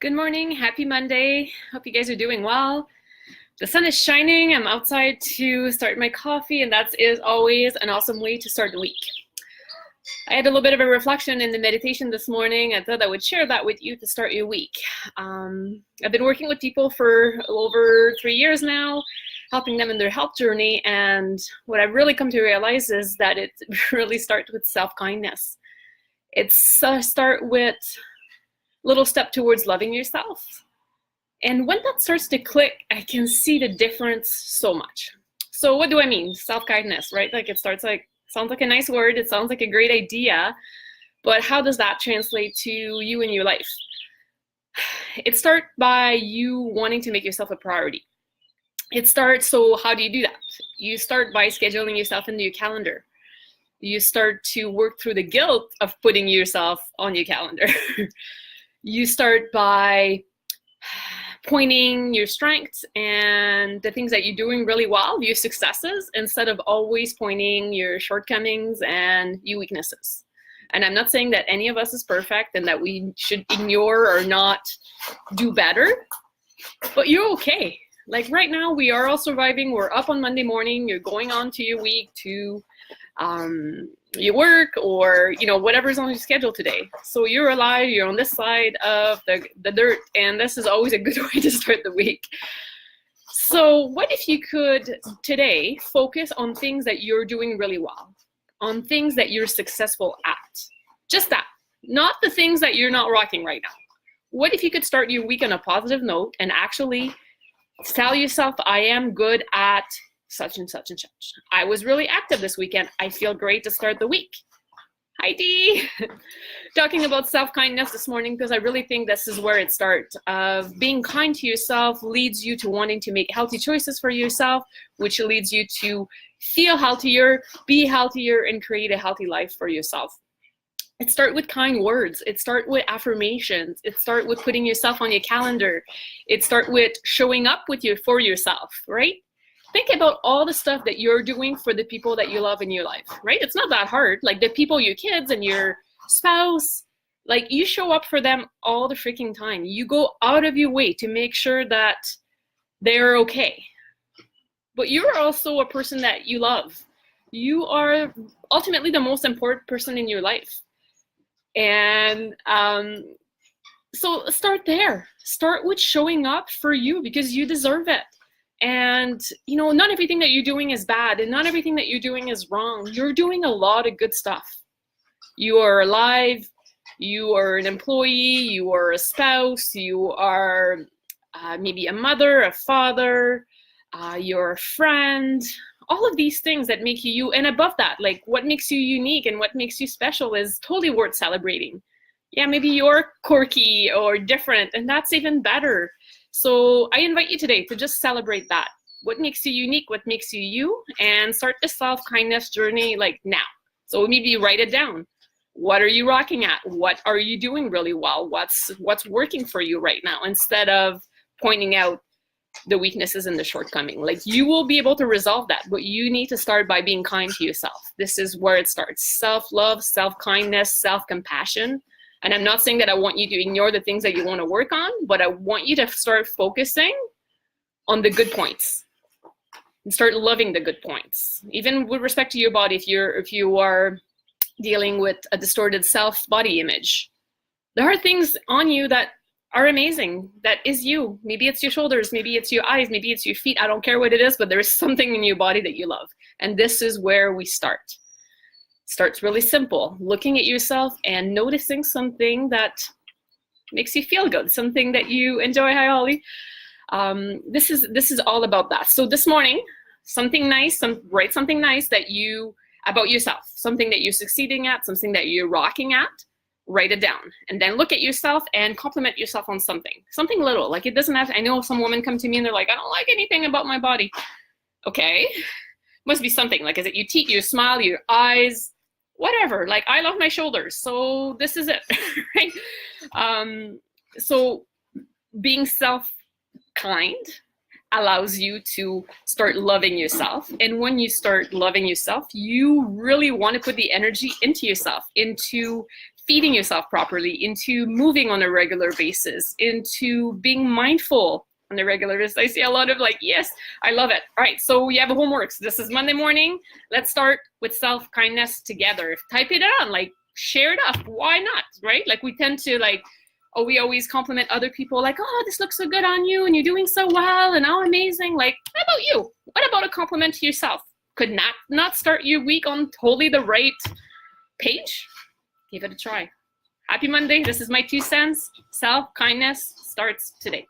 Good morning, happy Monday. Hope you guys are doing well. The sun is shining. I'm outside to start my coffee, and that is always an awesome way to start the week. I had a little bit of a reflection in the meditation this morning. I thought I would share that with you to start your week. I've been working with people for over 3 years now, helping them in their health journey, and what I've really come to realize is that it really starts with self-kindness. It's start with little step towards loving yourself. And when that starts to click, I can see the difference so much. So what do I mean? Self-kindness, right? Like sounds like a nice word. It sounds like a great idea, but how does that translate to you in your life? It starts by you wanting to make yourself a priority. So how do you do that? You start by scheduling yourself into your calendar. You start to work through the guilt of putting yourself on your calendar. You start by pointing your strengths and the things that you're doing really well, your successes, instead of always pointing your shortcomings and your weaknesses. And I'm not saying that any of us is perfect and that we should ignore or not do better, but you're okay. Like right now, we are all surviving. We're up on Monday morning. You're going on to your week to your work or whatever's on your schedule today. So you're alive, you're on this side of the dirt, and this is always a good way to start the week. So what if you could today focus on things that you're doing really well, on things that you're successful at? Just that, not the things that you're not rocking right now. What if you could start your week on a positive note and actually tell yourself, I am good at such and such and such. I was really active this weekend. I feel great to start the week. Hi, Dee. Talking about self-kindness this morning because I really think this is where it starts. Being kind to yourself leads you to wanting to make healthy choices for yourself, which leads you to feel healthier, be healthier, and create a healthy life for yourself. It starts with kind words. It starts with affirmations. It starts with putting yourself on your calendar. It starts with showing up for yourself, right? Think about all the stuff that you're doing for the people that you love in your life, right? It's not that hard. Like the people, your kids and your spouse, like you show up for them all the freaking time. You go out of your way to make sure that they're okay. But you're also a person that you love. You are ultimately the most important person in your life. And so start there. Start with showing up for you because you deserve it. And, not everything that you're doing is bad and not everything that you're doing is wrong. You're doing a lot of good stuff. You are alive. You are an employee. You are a spouse. You are maybe a mother, a father. You're a friend. All of these things that make you you. And above that, like what makes you unique and what makes you special is totally worth celebrating. Yeah, maybe you're quirky or different, and that's even better. So I invite you today to just celebrate that. What makes you unique, what makes you you, and start the self-kindness journey like now. So maybe you write it down. What are you rocking at? What are you doing really well? What's working for you right now? Instead of pointing out the weaknesses and the shortcoming. Like you will be able to resolve that, but you need to start by being kind to yourself. This is where it starts. Self-love, self-kindness, self-compassion. And I'm not saying that I want you to ignore the things that you want to work on, but I want you to start focusing on the good points and start loving the good points. Even with respect to your body, if you are dealing with a distorted self-body image, there are things on you that are amazing. That is you. Maybe it's your shoulders, maybe it's your eyes, maybe it's your feet. I don't care what it is, but there is something in your body that you love. And this is where we start. Starts really simple, looking at yourself and noticing something that makes you feel good, something that you enjoy. Hi, Holly. This is all about that. So this morning, something nice, write something nice about yourself, something that you're succeeding at, something that you're rocking at. Write it down, and then look at yourself and compliment yourself on something little. Like it doesn't have. I know some women come to me and they're like, I don't like anything about my body. Okay, must be something. Like is it your teeth, your smile, your eyes? Whatever, like I love my shoulders, so this is it, right? So being self-kind allows you to start loving yourself. And when you start loving yourself, you really want to put the energy into yourself, into feeding yourself properly, into moving on a regular basis, into being mindful on a regular basis. I see a lot of like, yes, I love it. All right, so you have a homework. So this is Monday morning. Let's start with self-kindness together. Type it on, like share it up. Why not, right? Like we tend to like, oh, we always compliment other people like, oh, this looks so good on you and you're doing so well and how amazing. Like, how about you? What about a compliment to yourself? Could not start your week on totally the right page? Give it a try. Happy Monday. This is my 2 cents. Self-kindness starts today.